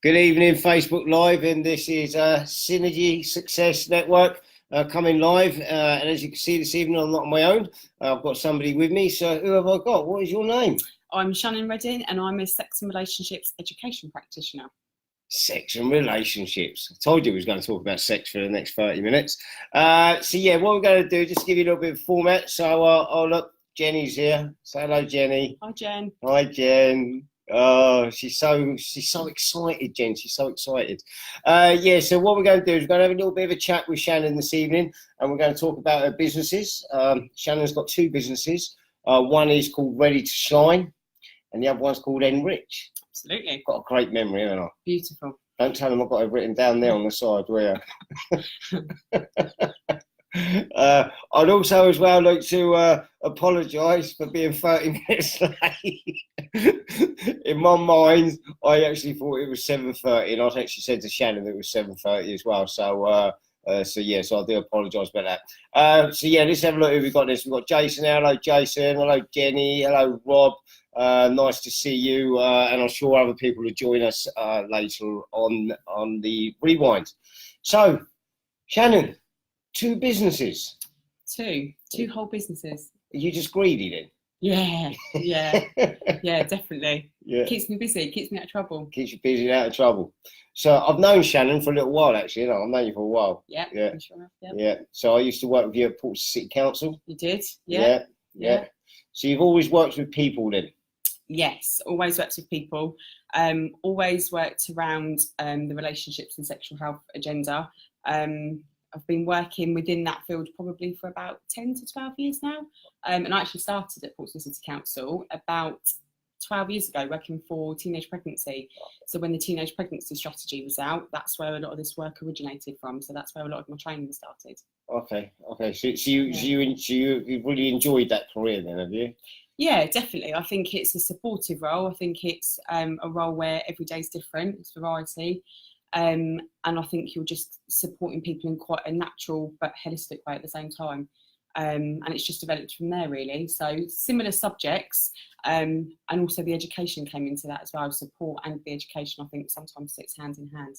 Good evening, Facebook Live, and this is Synergy Success Network coming live. And as you can see this evening, I'm not on my own. I've got somebody with me. So who have I got? What is your name? I'm Shannon Redding, and I'm a sex and relationships education practitioner. Sex and relationships. I told you we was going to talk about sex for the next 30 minutes. So yeah, what we're going to do, just give you a little bit of format. So oh look, Jenny's here. Say hello, Jenny. Hi, Jen. Hi, Jen. Oh, she's so excited, Jen. She's so excited. Yeah, so what we're going to do is we're going to have a little bit of a chat with Shannon this evening, and we're going to talk about her businesses. Shannon's got two businesses. One is called Ready to Shine, and the other one's called Enrich. Absolutely. Got a great memory, haven't I? Beautiful. Don't tell them I've got it written down there on the side, will you? I'd also as well like to apologise for being 30 minutes late. In my mind, I actually thought it was 7:30, and I actually said to Shannon that it was 7:30 as well. So yeah, so I do apologise about that. So yeah, let's have a look who we've got this. We've got Jason. Hello, Jason. Hello, Jenny. Hello, Rob. Nice to see you, and I'm sure other people will join us later on the rewind. So, Shannon, two businesses. Two whole businesses. Are you just greedy then? Yeah, definitely. Yeah. Keeps me busy, keeps me out of trouble. Keeps you busy and out of trouble. So I've known Shannon for a little while, actually. You know, I've known you for a while. Yeah. Sure. Yeah. So I used to work with you at Portsmouth City Council. You did? Yeah. So you've always worked with people then? Yes, always worked with people. Always worked around the relationships and sexual health agenda. I've been working within that field probably for about 10 to 12 years now. And I actually started at Portsmouth City Council about 12 years ago, working for teenage pregnancy. So when the teenage pregnancy strategy was out, that's where a lot of this work originated from. So that's where a lot of my training started. Okay. So you really enjoyed that career then, have you? Yeah, definitely. I think it's a supportive role. I think it's a role where every day is different. It's variety. And I think you're just supporting people in quite a natural but holistic way at the same time. And it's just developed from there, really. So similar subjects, and also the education came into that as well. Support and the education, I think, sometimes sits hand in hand.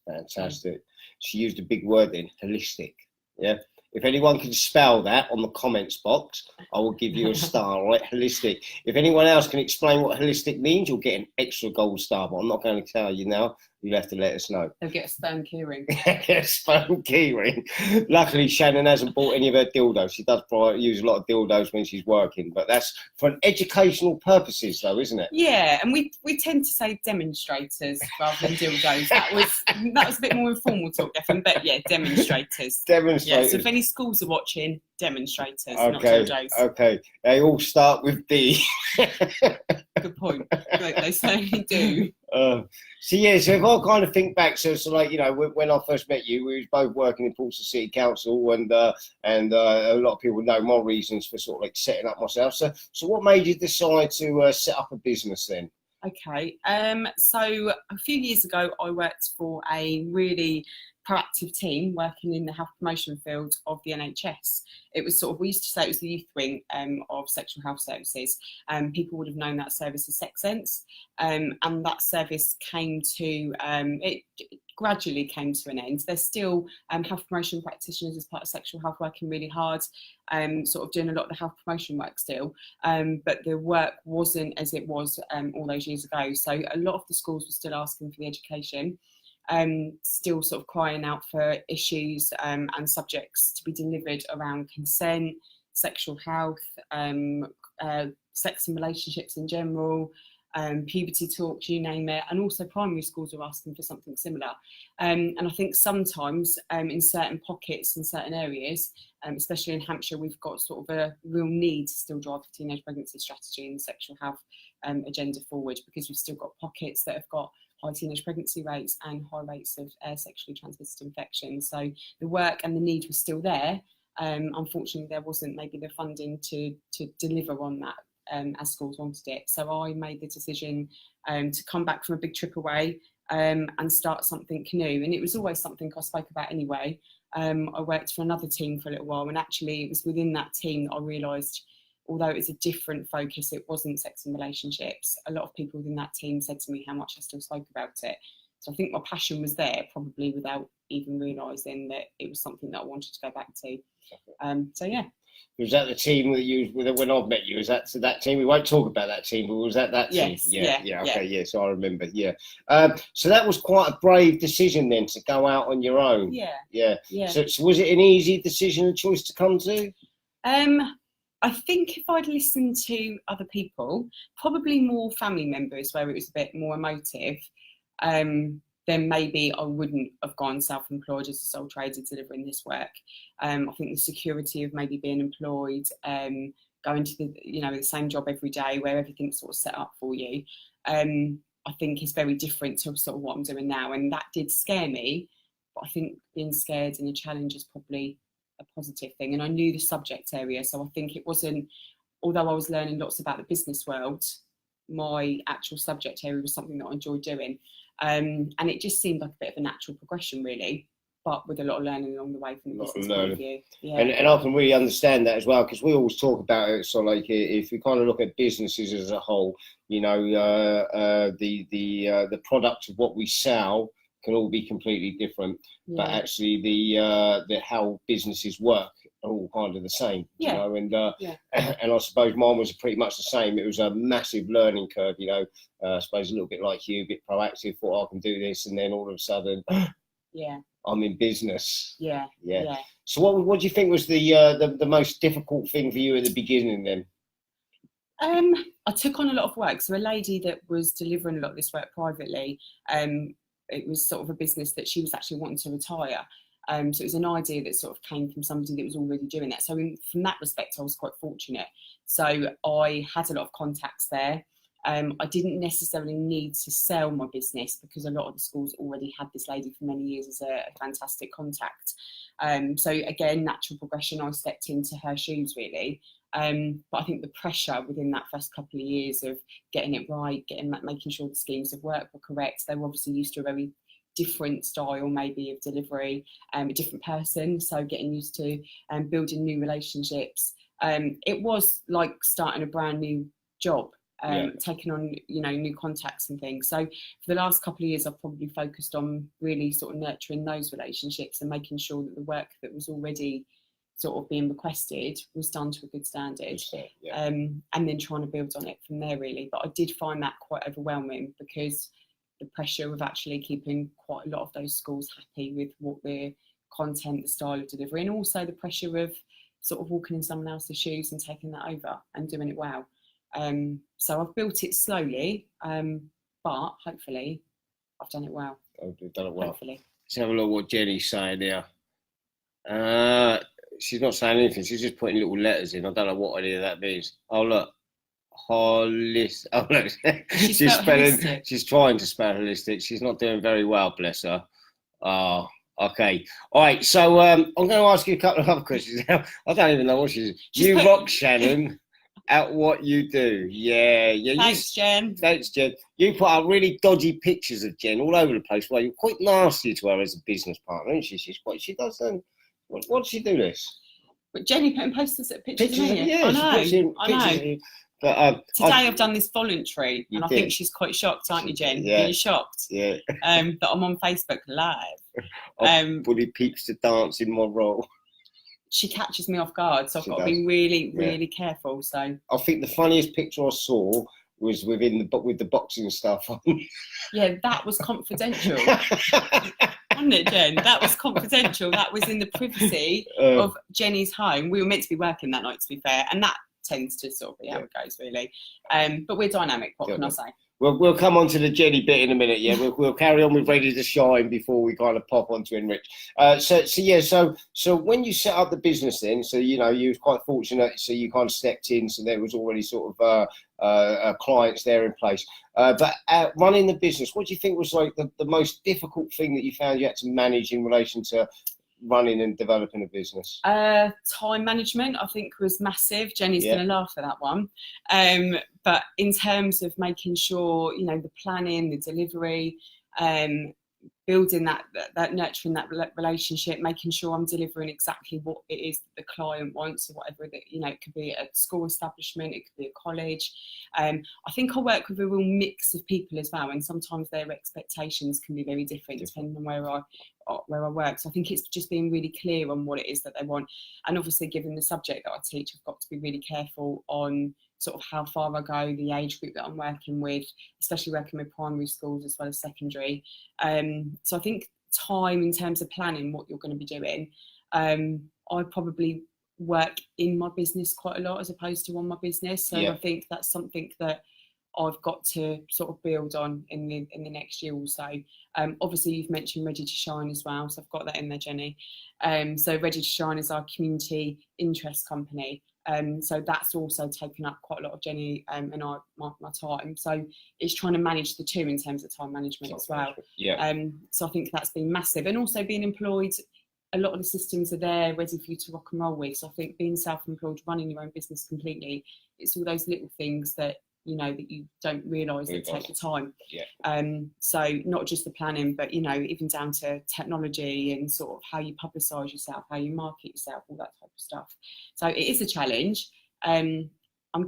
Fantastic. She used a big word then, holistic. Yeah. If anyone can spell that on the comments box, I will give you a star, right? Holistic. If anyone else can explain what holistic means, you'll get an extra gold star, but I'm not going to tell you now. You'll have to let us know. They'll get a sperm keyring. Get a sperm keyring. Luckily, Shannon hasn't bought any of her dildos. She does use a lot of dildos when she's working, but that's for an educational purposes, though, isn't it? Yeah, and we tend to say demonstrators rather than dildos. That was a bit more informal talk, Devon, but yeah, demonstrators. Demonstrators. Yeah, so if any schools are watching, demonstrators, not Okay. dildos. Okay. They all start with D. Good point. They certainly do. So if I kind of think back, so like, you know, when I first met you, we was both working in Portsmouth City Council, and a lot of people know my reasons for sort of like setting up myself. So what made you decide to set up a business then? Okay, so a few years ago, I worked for a really proactive team working in the health promotion field of the NHS. It was we used to say it was the youth wing of sexual health services. People would have known that service as Sex Sense, and that service it gradually came to an end. There's still health promotion practitioners as part of sexual health working really hard, doing a lot of the health promotion work still, but the work wasn't as it was all those years ago. So a lot of the schools were still asking for the education, still sort of crying out for issues and subjects to be delivered around consent, sexual health, sex and relationships in general, puberty talks, you name it. And also primary schools are asking for something similar. And I think sometimes in certain pockets, in certain areas, especially in Hampshire, we've got sort of a real need to still drive the teenage pregnancy strategy and sexual health agenda forward, because we've still got pockets that have got high teenage pregnancy rates and high rates of sexually transmitted infections. So the work and the need was still there. Unfortunately, there wasn't maybe the funding to deliver on that as schools wanted it. So I made the decision to come back from a big trip away and start something new. And it was always something I spoke about anyway. I worked for another team for a little while, and actually it was within that team that I realised, although it was a different focus, it wasn't sex and relationships. A lot of people within that team said to me how much I still spoke about it. So I think my passion was there, probably without even realising that it was something that I wanted to go back to. So yeah. Was that the team that you when I met you? Was that team? We won't talk about that team, but was that team? Yes, Yeah. Okay, yeah. So I remember. Yeah. So that was quite a brave decision then to go out on your own. Yeah. So was it an easy decision and choice to come to? I think if I'd listened to other people, probably more family members where it was a bit more emotive, then maybe I wouldn't have gone self-employed as a sole trader delivering this work. I think the security of maybe being employed, going to the same job every day where everything's sort of set up for you, I think is very different to sort of what I'm doing now. And that did scare me, but I think being scared in a challenge is probably a positive thing. And I knew the subject area, so I think it wasn't, although I was learning lots about the business world, my actual subject area was something that I enjoyed doing. And it just seemed like a bit of a natural progression, really, but with a lot of learning along the way from the business point of view. Yeah. And I can really understand that as well, because we always talk about it. So, like, if we kind of look at businesses as a whole, the product of what we sell can all be completely different, but actually the how businesses work are all kind of the same. And I suppose mine was pretty much the same. It was a massive learning curve. I suppose a little bit like you, a bit proactive, thought I can do this, and then all of a sudden, I'm in business. Yeah. So what do you think was the most difficult thing for you at the beginning then? I took on a lot of work. So a lady that was delivering a lot of this work privately, it was sort of a business that she was actually wanting to retire. So it was an idea that sort of came from somebody that was already doing that. So from that respect, I was quite fortunate. So I had a lot of contacts there. I didn't necessarily need to sell my business because a lot of the schools already had this lady for many years as a fantastic contact. So again, natural progression, I stepped into her shoes really. But I think the pressure within that first couple of years of getting it right, making sure the schemes of work were correct, they were obviously used to a very different style maybe of delivery, a different person, so getting used to building new relationships. It was like starting a brand new job, taking on new contacts and things. So for the last couple of years I've probably focused on really sort of nurturing those relationships and making sure that the work that was already sort of being requested was done to a good standard, and then trying to build on it from there really. But I did find that quite overwhelming because the pressure of actually keeping quite a lot of those schools happy with what the content, the style of delivery, and also the pressure of sort of walking in someone else's shoes and taking that over and doing it well. So I've built it slowly, but hopefully I've done it well. I've done it well. Hopefully. Let's have a look what Jenny's saying here. She's not saying anything. She's just putting little letters in. I don't know what any of that means. Oh look, holistic. Oh look, she's spelling. Holistic. She's trying to spell holistic. She's not doing very well, bless her. Oh, okay. All right. So I'm going to ask you a couple of other questions now. I don't even know what she's. You rock, Shannon. At what you do. Yeah. Thanks, Jen. Thanks, Jen. You put up really dodgy pictures of Jen all over the place. Well, you're quite nasty to her as a business partner, isn't she? She does. What does she do this? But Jenny putting pictures of me. Yeah, I know. But today I've done this voluntary, and I think she's quite shocked, aren't you, Jen? Yeah. Are you shocked? Yeah. That I'm on Facebook Live. Bully peeps to dance in my role. She catches me off guard, so I've got to be really, really careful. So I think the funniest picture I saw was with the boxing stuff on. Yeah, that was confidential. Wasn't it, Jen? That was confidential. That was in the privacy of Jenny's home. We were meant to be working that night, to be fair, and that tends to sort of be how it goes, really. But we're dynamic. What can I say? We'll come on to the Jenny bit in a minute. Yeah, we'll carry on with Ready to Shine before we kind of pop onto Enrich. So when you set up the business, then, so you were quite fortunate. So you kind of stepped in, so there was already sort of clients there in place. But running the business, what do you think was like the most difficult thing that you found you had to manage in relation to running and developing a business? Time management, I think, was massive. Jenny's going to laugh at that one. But in terms of making sure, the planning, the delivery, building that nurturing that relationship, making sure I'm delivering exactly what it is that the client wants, or whatever that, you know, it could be a school establishment, it could be a college. I think I work with a real mix of people as well, and sometimes their expectations can be very different depending on where I work. So I think it's just being really clear on what it is that they want, and obviously given the subject that I teach, I've got to be really careful on sort of how far I go, the age group that I'm working with, especially working with primary schools as well as secondary. So I think time in terms of planning what you're going to be doing, I probably work in my business quite a lot as opposed to on my business. So I think that's something that I've got to sort of build on in the next year or so. Obviously, you've mentioned Ready to Shine as well, so I've got that in there, Jenny. So Ready to Shine is our community interest company. So that's also taken up quite a lot of Jenny and my time. So it's trying to manage the two in terms of time management as well. So I think that's been massive, and also being employed. A lot of the systems are there ready for you to rock and roll with. So I think being self-employed, running your own business completely, it's all those little things that, you know, that you don't realise that take the time. So not just the planning, but, you know, even down to technology and sort of how you publicise yourself, how you market yourself, all that type of stuff. So it is a challenge. I'm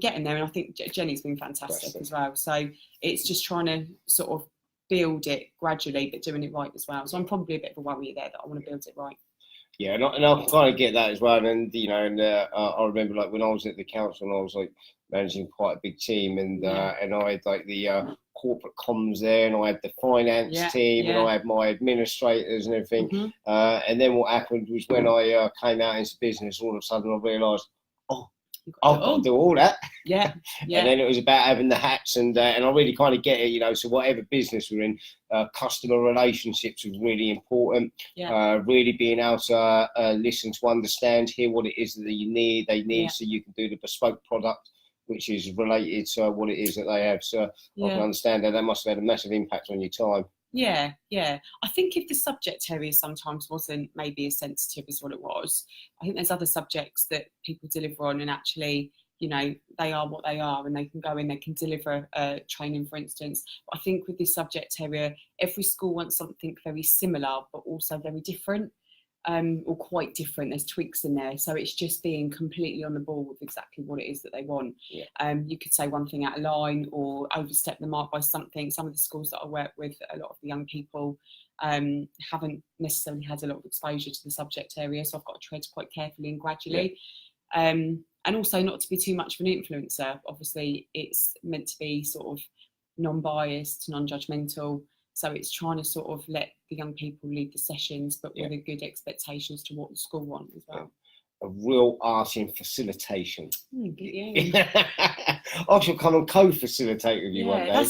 getting there, and I think Jenny's been fantastic as well. So it's just trying to sort of build it gradually, but doing it right as well. So I'm probably a bit of a worrier there that I want to build it right. Yeah, and I kind of get that as well. And, you know, and I remember, like, when I was at the council and I was, like, managing quite a big team, and I had, like, the corporate comms there, and I had the finance team, and I had my administrators and everything. And then what happened was when I came out into business, all of a sudden I realised, I've got to do all that. And then it was about having the hats, and I really kind of get it, you know. So whatever business we're in, customer relationships was really important. Really being able to listen to understand, hear what it is that you need, so you can do the bespoke product which is related to what it is that they have. So I can understand that must have had a massive impact on your time. I think if the subject area sometimes wasn't maybe as sensitive as what it was, I think there's other subjects that people deliver on, and actually, you know, they are what they are, and they can go in, they can deliver training, for instance. But I think with this subject area, every school wants something very similar, but also very different, or quite different. There's tweaks in there. So it's just being completely on the ball with exactly what it is that they want. You could say one thing out of line or overstep the mark by something. Some of the schools that I work with, a lot of the young people haven't necessarily had a lot of exposure to the subject area. So I've got to tread quite carefully and gradually. And also not to be too much of an influencer. Obviously, it's meant to be sort of non-biased, non-judgmental. So it's trying to sort of let the young people lead the sessions, but with a good expectations to what the school want as well. A real art in facilitation. I shall come and co-facilitate with you one day.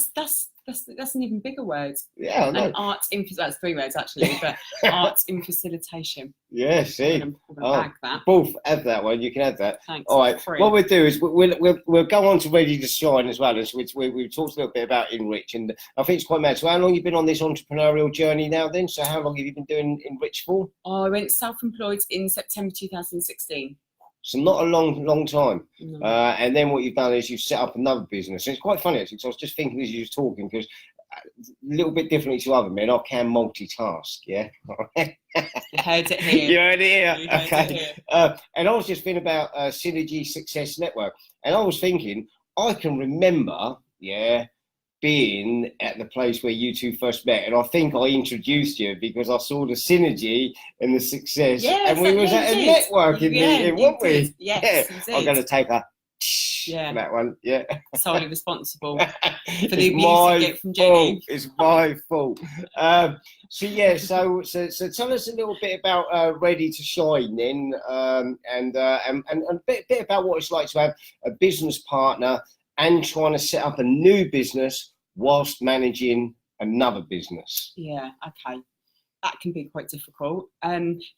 That's an even bigger word. I know. And art in, that's 3 words actually, but art in facilitation. See. Bag that. Both add that one. You can add that. Thanks. All right. What we'll do is we'll go on to Ready to Shine as well, which we've talked a little bit about Enrich, and I think it's quite mad. So how long have you been on this entrepreneurial journey now then? So how long have you been doing Enrich for? I went self-employed in September 2016. So not a long time. No. And then what you've done is you've set up another business. And it's quite funny actually, because I was just thinking as you were talking, because a little bit differently to other men, I can multitask. You heard it here. You heard it here. Okay. And I was just thinking about Synergy Success Network, and I was thinking I can remember, being at the place where you two first met, and I think I introduced you because I saw the synergy and the success, and we was at a networking meeting, weren't we? Yes, I'm going to take a that one. Solely responsible for the abuse you get from Jenny. It's my fault. So tell us a little bit about Ready to Shine then, and a bit about what it's like to have a business partner and trying to set up a new business whilst managing another business. Okay. That can be quite difficult.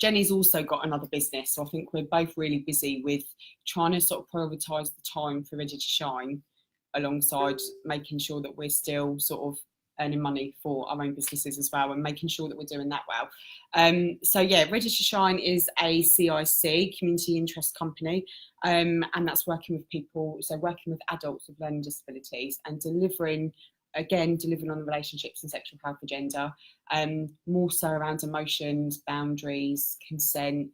Jenny's also got another business, so I think we're both really busy with trying to sort of prioritise the time for Ready to Shine alongside making sure that we're still sort of earning money for our own businesses as well, and making sure that we're doing that well. Ready to Shine is a CIC, community interest company, and that's working with people, so working with adults with learning disabilities and delivering again, delivering on the relationships and sexual health agenda, more so around emotions, boundaries, consent,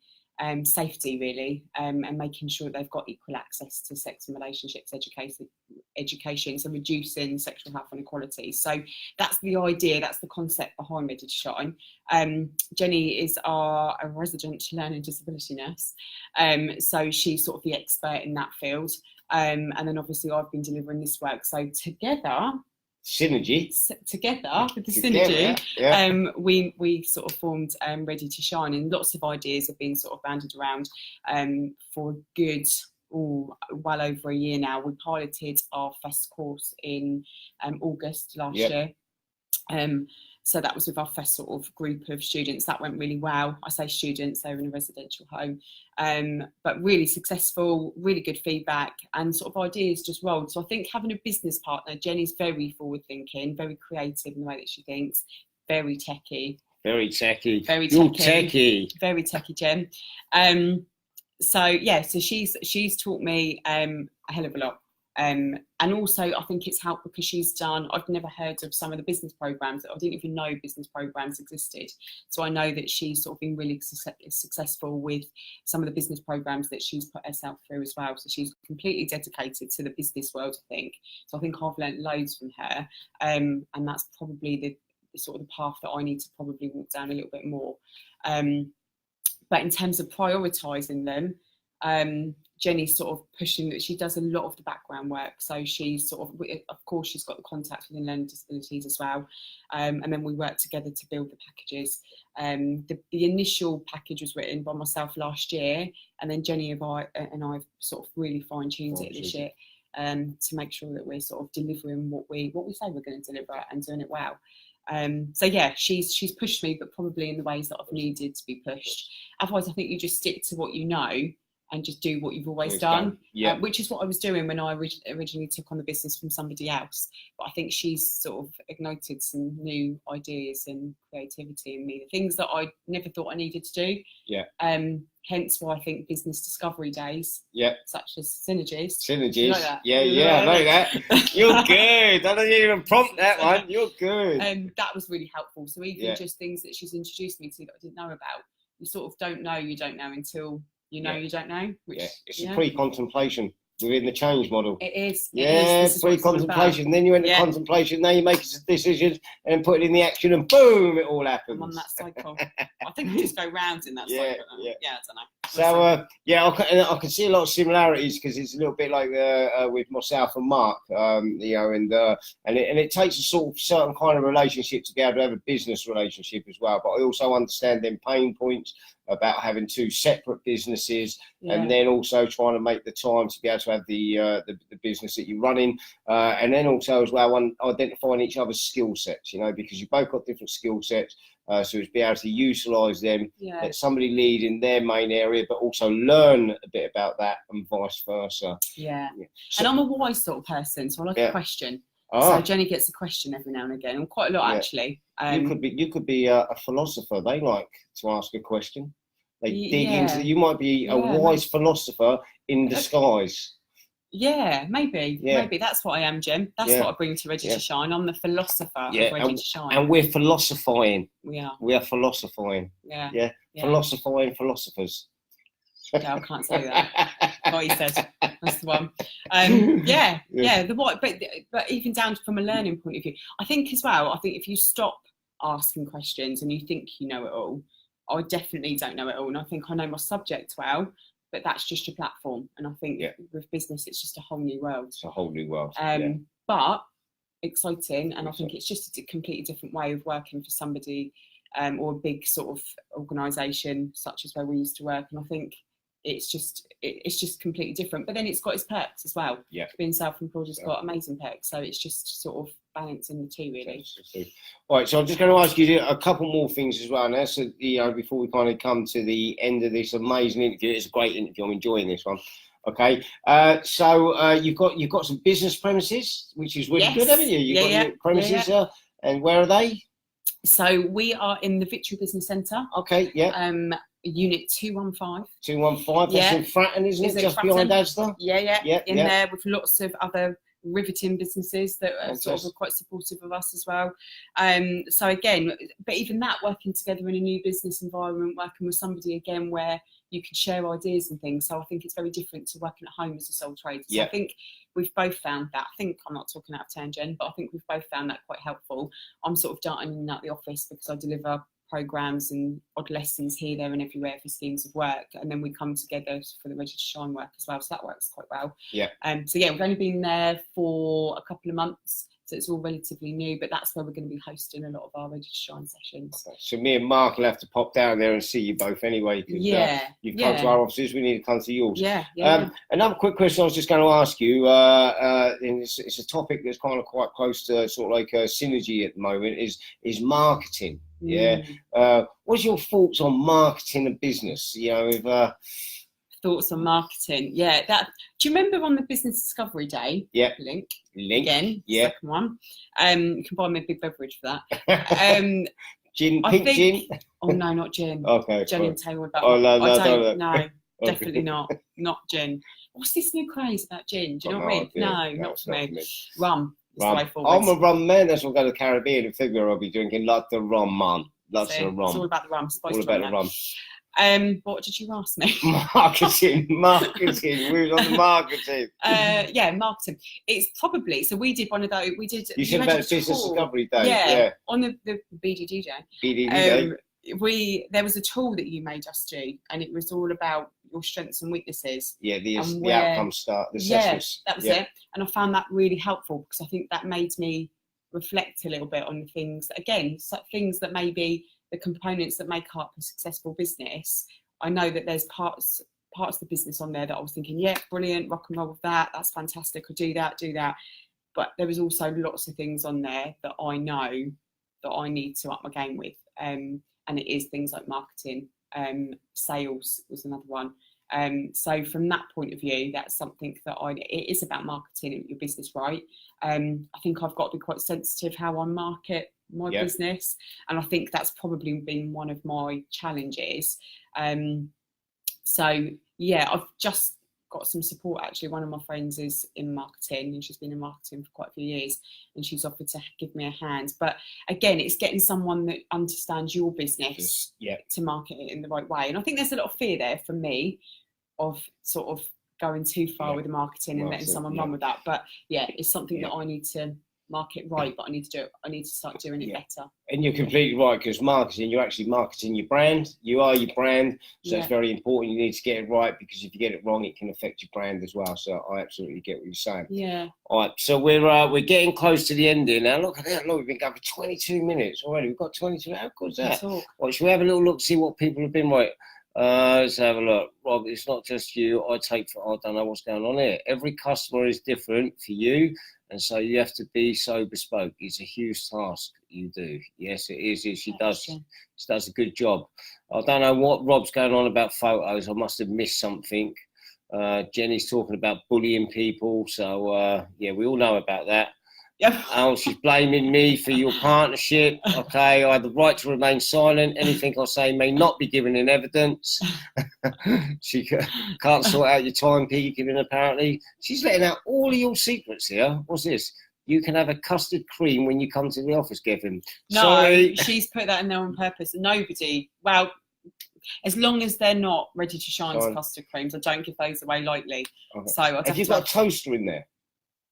safety really, and making sure they've got equal access to sex and relationships education, so reducing sexual health inequality. So that's the idea, that's the concept behind Ready to Shine. Jenny is a resident learning disability nurse, so she's sort of the expert in that field, and then obviously I've been delivering this work, so together with the synergy, we sort of formed Ready to Shine, and lots of ideas have been sort of banded around for a good well over a year now. We piloted our FEST course in August last year. So that was with our FEST sort of group of students. That went really well. I say students, they were in a residential home, but really successful, really good feedback, and sort of ideas just rolled. So I think having a business partner, Jenny's very forward thinking, very creative in the way that she thinks, very techie. Very techie. Very You're techie. techie. Very techie, Jen. So yeah, so she's taught me a hell of a lot. And also I think it's helped because I've never heard of some of the business programs. I didn't even know business programs existed. So I know that she's sort of been really successful with some of the business programs that she's put herself through as well. So she's completely dedicated to the business world, I think. So I think I've learnt loads from her. And that's probably the sort of the path that I need to probably walk down a little bit more. But in terms of prioritising them, Jenny's sort of pushing that. She does a lot of the background work, so she's sort of course she's got the contacts within learning disabilities as well, and then we work together to build the packages. The initial package was written by myself last year, and then Jenny and I sort of really fine-tuned it this year to make sure that we're sort of delivering what we say we're going to deliver and doing it well. So yeah, she's pushed me, but probably in the ways that I've needed to be pushed. Otherwise, I think you just stick to what you know and just do what you've always done. Yeah. Which is what I was doing when I originally took on the business from somebody else. But I think she's sort of ignited some new ideas and creativity in me, the things that I never thought I needed to do. Yeah. Hence why I think business discovery days, such as Synergies. You like that? Yeah, I know that. You're good. I didn't even prompt that one. You're good. That was really helpful. So even just things that she's introduced me to that I didn't know about, you sort of don't know you don't know until you know you don't know. Which, it's a pre-contemplation within the change model. It is. Pre-contemplation. Then you enter contemplation. Then you make a decision and put it in the action, and boom, it all happens. I'm on that cycle. I think I just go round in that cycle. I don't know. So I can see a lot of similarities because it's a little bit like with myself and Mark, and it takes a sort of certain kind of relationship to be able to have a business relationship as well. But I also understand them pain points about having two separate businesses, and then also trying to make the time to be able to have the business that you're running, and then also as well identifying each other's skill sets, because you both got different skill sets. So it's be able to utilise them, let somebody lead in their main area, but also learn a bit about that and vice versa. Yeah. So, and I'm a wise sort of person, so I like a question. So Jenny gets a question every now and again, and quite a lot actually. You could be a philosopher. They like to ask a question. They dig into. You might be a wise philosopher in disguise. Yeah, maybe. Maybe that's what I am, Jim. That's what I bring to Ready to Shine. I'm the philosopher of Ready to Shine. And we're philosophizing. We are. We are philosophizing. Yeah. Philosophizing philosophers. Okay, I can't say that. What he said. That's the one. The what, but even down from a learning point of view, I think as well. I think if you stop asking questions and you think you know it all, I definitely don't know it all, and I think I know my subject well. But that's just your platform, and I think with business, it's just a whole new world. It's a whole new world. But exciting, and I think it's just a completely different way of working for somebody, or a big sort of organisation such as where we used to work. And I think it's just completely different. But then it's got its perks as well. Yeah. Being self-employed has got amazing perks, so it's just sort of balancing the two really. All right, so I'm just going to ask you a couple more things as well now. So before we kind of come to the end of this amazing interview, it's a great interview. I'm enjoying this one. Okay, so you've got some business premises, which is really good, haven't you? You've got your premises, and where are they? So we are in the Victory Business Centre. Okay, Unit 215. 215. That's in Fratton, isn't it? Just behind Asda. Yeah. In there with lots of other riveting businesses that are sort of quite supportive of us as well. So again, but even that, working together in a new business environment, working with somebody again where you can share ideas and things. So I think it's very different to working at home as a sole trader. So I think we've both found that. I think I'm not talking out of turn, Jen, but I think we've both found that quite helpful. I'm sort of darting in and out the office because I deliver programs and odd lessons here, there and everywhere for schemes of work, and then we come together for the Ready to Shine work as well, so that works quite well. So yeah, we've only been there for a couple of months, so it's all relatively new, but that's where we're going to be hosting a lot of our Ready to Shine sessions. So me and Mark will have to pop down there and see you both anyway, because you've come to our offices, we need to come to yours. Another quick question I was just going to ask you, and it's a topic that's kind of quite close to sort of like a synergy at the moment, is marketing. What's your thoughts on marketing and business? You know, thoughts on marketing? That. Do you remember on the Business Discovery Day? Link again. Second one. You can buy me a big beverage for that. Gin, pink gin. Oh no, not gin. Okay. Gin and table. Oh no, no, definitely not. Not gin. What's this new craze about gin? Do you know what I mean? No, not for me. Rum. I'm a rum man. That's what I go to the Caribbean in February. I'll be drinking lots of rum, man. Lots of rum. It's all about the rum. All about the rum. What did you ask me? Marketing. We were on the marketing. Marketing. It's probably, so we did one of those. You said about Business Discovery Day. On the BDD Day. BDD Day. There was a tool that you made us do, and it was all about your strengths and weaknesses. The outcome start, the assessments. That was it. And I found that really helpful because I think that made me reflect a little bit on the things, again, things that maybe the components that make up a successful business. I know that there's parts of the business on there that I was thinking, brilliant, rock and roll with that, that's fantastic, I'll do that. But there was also lots of things on there that I know that I need to up my game with. And it is things like marketing, sales was another one. So from that point of view, that's something that it is about marketing your business, right? I think I've got to be quite sensitive how I market my business, and I think that's probably been one of my challenges. I've just got some support. Actually, one of my friends is in marketing, and she's been in marketing for quite a few years, and she's offered to give me a hand. But again, it's getting someone that understands your business to market it in the right way. And I think there's a lot of fear there from me of sort of going too far with the marketing and letting someone run with that. But it's something that I need to market right, but I need to do it. I need to start doing it better. And you're completely right, because marketing, you're actually marketing your brand. You are your brand, so it's very important. You need to get it right, because if you get it wrong, it can affect your brand as well. So I absolutely get what you're saying. All right, so we're getting close to the end here now. Look at that! Look, we've been going for 22 minutes already. We've got 22. How good is that? Right, shall we have a little look, see what people have been right? Let's have a look. Rob, it's not just you. I don't know what's going on here. Every customer is different for you, and so you have to be so bespoke. It's a huge task you do. Yes, it is. She does a good job. I don't know what Rob's going on about photos. I must have missed something. Jenny's talking about bullying people. So, we all know about that. She's blaming me for your partnership. Okay, I have the right to remain silent. Anything I say may not be given in evidence. She can't sort out your timekeeping, apparently. She's letting out all of your secrets here. What's this? You can have a custard cream when you come to the office, Kevin. No, sorry. She's put that in there on purpose. Nobody, as long as they're not Ready to Shine's custard creams, I don't give those away lightly. Okay. So have you got a toaster in there?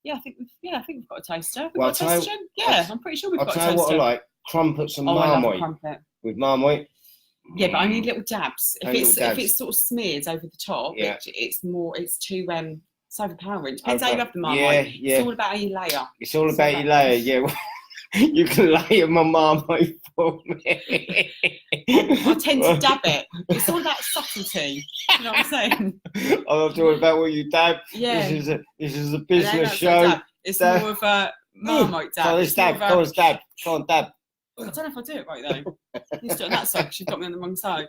I think we've got a toaster. Got a toaster? I'm pretty sure we've got a toaster. I'll tell you what I like: crumpets and Marmite. I love crumpet. With Marmite. Yeah, but I need little dabs. If it's sort of smeared over the top, it's too it's overpowering. Depends how you love the Marmite. It's all about how you layer. It's all about your layer. Yeah. You can layer my Marmite for me. I tend to dab it. It's all about subtlety. You know what I'm saying? I'm talking about what you dab. Yeah. This is a business show. It's more of a Marmite dab. So let's dab. Go on, dab. I don't know if I do it right though. He's doing that side. She's got me on the wrong side.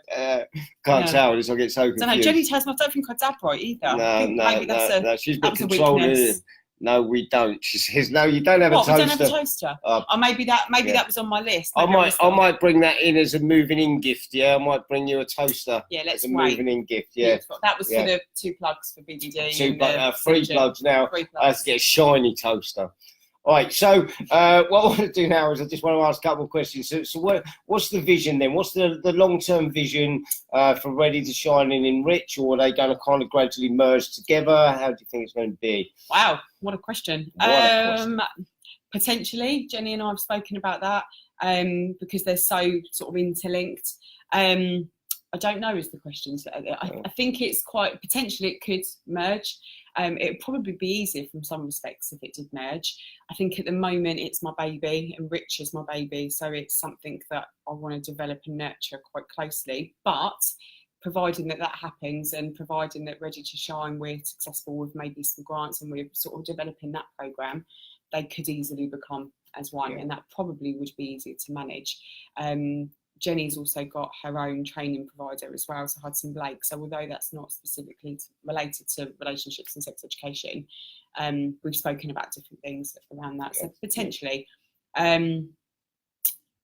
Can't tell. I get so confused. I don't know. Jenny tells me I don't think I dab right either. No. She's got control here. No, we don't. She says, no, you don't have What, a toaster. we don't have a toaster? Oh, maybe that was on my list. I Maybe might bring that in as a moving in gift. Yeah, I might bring you a toaster. Yeah, let's as a moving in gift. Yeah, beautiful. That was for the 2 plugs for BDD. Three plugs now. I have to get a shiny toaster. All right, so what I want to do now is I just want to ask a couple of questions. So what's the vision then? What's the long-term vision for Ready to Shine and Enrich, or are they going to kind of gradually merge together? How do you think it's going to be? Wow, what a question. Potentially, Jenny and I have spoken about that because they're so sort of interlinked. I don't know is the question. So I think it's quite, potentially it could merge. It would probably be easier from some respects if it did merge. I think at the moment it's my baby and Rich is my baby, so it's something that I want to develop and nurture quite closely. But providing that happens and providing that Ready to Shine, we're successful with maybe some grants and we're sort of developing that programme, they could easily become as one, and that probably would be easier to manage. Jenny's also got her own training provider as well, so Hudson Blake. So although that's not specifically related to relationships and sex education, we've spoken about different things around that. So potentially,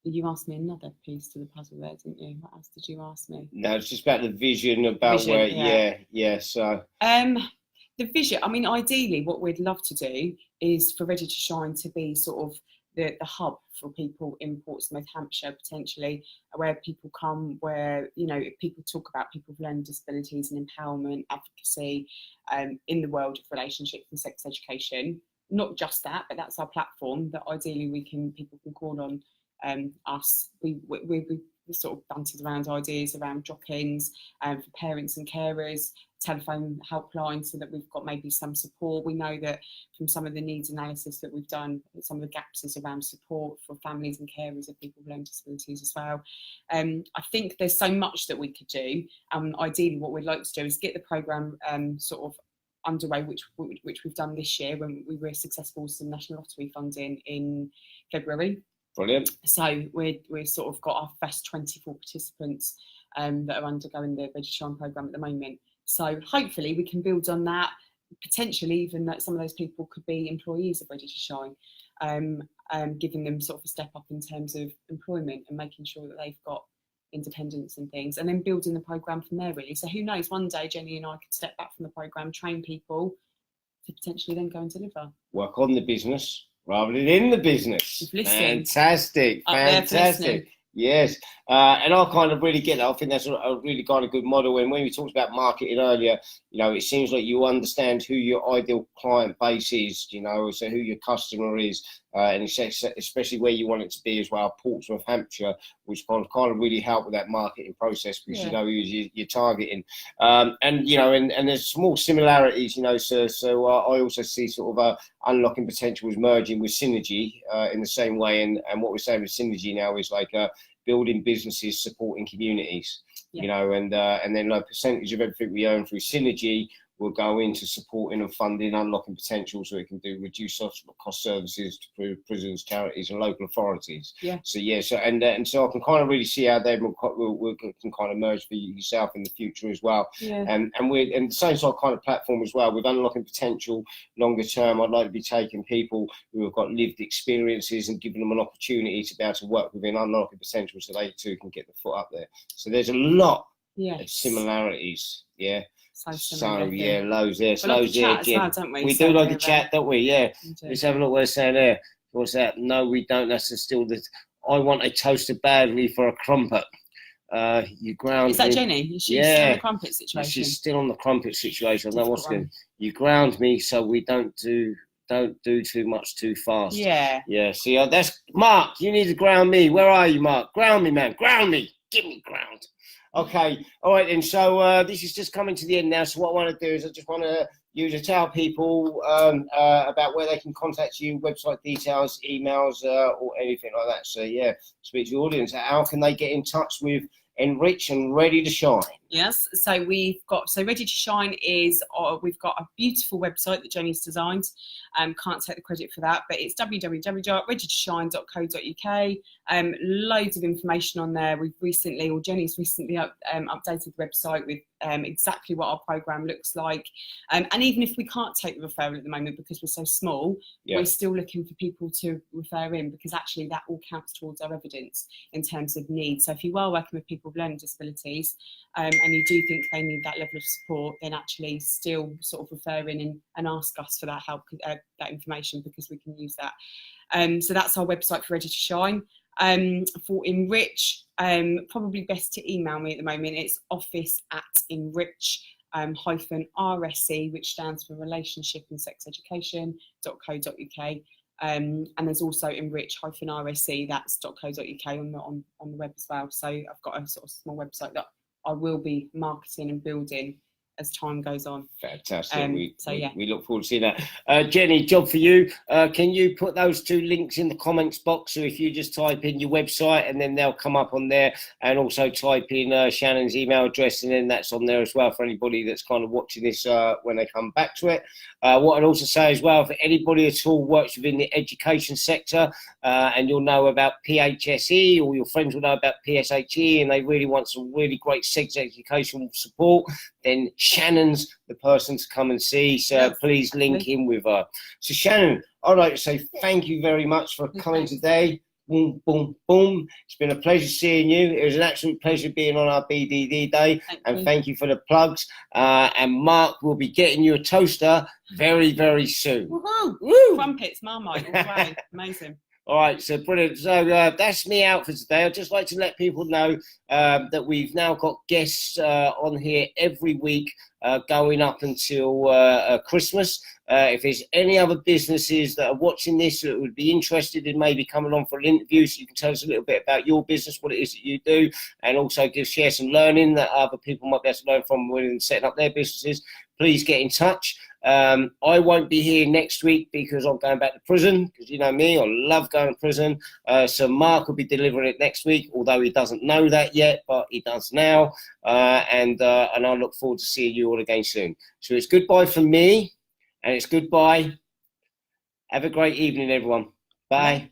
you asked me another piece to the puzzle there, didn't you? What else did you ask me? No, it's just about the vision, about where, so. The vision, I mean, ideally what we'd love to do is for Ready to Shine to be sort of the hub for people in Portsmouth, Hampshire, potentially, where people come, where, you know, people talk about people with learning disabilities and empowerment, advocacy in the world of relationships and sex education. Not just that, but that's our platform that ideally people can call on us. We sort of bantered around ideas around drop-ins for parents and carers, telephone helpline, so that we've got maybe some support. We know that from some of the needs analysis that we've done, some of the gaps is around support for families and carers of people with learning disabilities as well. I think there's so much that we could do. Ideally, what we'd like to do is get the programme sort of underway, which we've done this year when we were successful with some national lottery funding in February. Brilliant. So we're sort of got our first 24 participants that are undergoing the Ready to Shine programme at the moment. So hopefully we can build on that. Potentially even that some of those people could be employees of Ready to Shine, giving them sort of a step up in terms of employment and making sure that they've got independence and things, and then building the programme from there really. So who knows, one day Jenny and I could step back from the programme, train people to potentially then go and deliver. Work on the business rather than in the business. Fantastic. Yes, and I kind of really get that. I think that's a really kind of good model. And when we talked about marketing earlier, you know, it seems like you understand who your ideal client base is, you know, so who your customer is, and especially where you want it to be as well, Portsmouth, Hampshire, which kind of really help with that marketing process because you know who you're targeting. And, you know, and there's small similarities, you know, so I also see sort of unlocking potential as merging with Synergy in the same way. And what we're saying with Synergy now is like building businesses, supporting communities, you know, and then like percentage of everything we earn through Synergy will go into supporting and funding, unlocking potential so it can do reduce cost services to prisons, charities and local authorities. So and so I can kind of really see how they can kind of merge for yourself in the future as well. And the same sort of kind of platform as well with unlocking potential longer term. I'd like to be taking people who have got lived experiences and giving them an opportunity to be able to work within unlocking potential so they too can get the foot up there. So there's a lot of similarities. So yeah, loads there. Loads there again. We do like a chat, don't we? Yeah. Let's have a look what they're saying there. What's that? No, we don't. That's still the. I want a toaster badly for a crumpet. You ground. Is that me. Jenny? She's still on the crumpet situation. She's still on the crumpet situation. I know what's good. You ground me so we don't do too much too fast. Yeah. See, that's Mark. You need to ground me. Where are you, Mark? Ground me, man. Ground me. Give me ground. Okay, all right then. So this is just coming to the end now. So what I want to do is I just want you to tell people about where they can contact you, website details, emails, or anything like that. So yeah, speak to the audience. How can they get in touch with Enrich and Ready to Shine? Yes, so Ready to Shine is we've got a beautiful website that Jenny's designed. Can't take the credit for that, but it's www.readytoshine.co.uk. Loads of information on there. Jenny's recently updated the website with exactly what our programme looks like. And even if we can't take the referral at the moment because we're so small, we're still looking for people to refer in, because actually that all counts towards our evidence in terms of need. So if you are working with people with learning disabilities and you do think they need that level of support, then actually still sort of refer in and ask us for that help, that information, because we can use that. So that's our website for Ready to Shine. For Enrich, probably best to email me at the moment. It's office@enrich-RSE, which stands for Relationship and Sex Education.co.uk. And there's also enrich-RSE, that's .co.uk on the web as well. So I've got a sort of small website that I will be marketing and building as time goes on. Fantastic. We look forward to seeing that. Jenny, job for you. Can you put those 2 links in the comments box? So if you just type in your website, and then they'll come up on there, and also type in Shannon's email address, and then that's on there as well for anybody that's kind of watching this when they come back to it. What I'd also say as well, for anybody at all works within the education sector, and you'll know about PHSE, or your friends will know about PSHE, and they really want some really great sex education support, then Shannon's the person to come and see. So please link in with her. So Shannon, I'd like to say thank you very much for coming today. Boom, boom, boom. It's been a pleasure seeing you. It was an absolute pleasure being on our BDD day. Thank you for the plugs. And Mark will be getting you a toaster very, very soon. Woohoo! Woo! Crumpets, Marmite, all the way. Amazing. All right, so brilliant. So that's me out for today. I'd just like to let people know that we've now got guests on here every week going up until Christmas. If there's any other businesses that are watching this that would be interested in maybe coming on for an interview, so you can tell us a little bit about your business, what it is that you do, and also share some learning that other people might be able to learn from when setting up their businesses, please get in touch. I won't be here next week because I'm going back to prison, because you know me, I love going to prison. So Mark will be delivering it next week, although he doesn't know that yet, but he does now. And I look forward to seeing you all again soon. So it's goodbye from me, and it's goodbye. Have a great evening, everyone. Bye.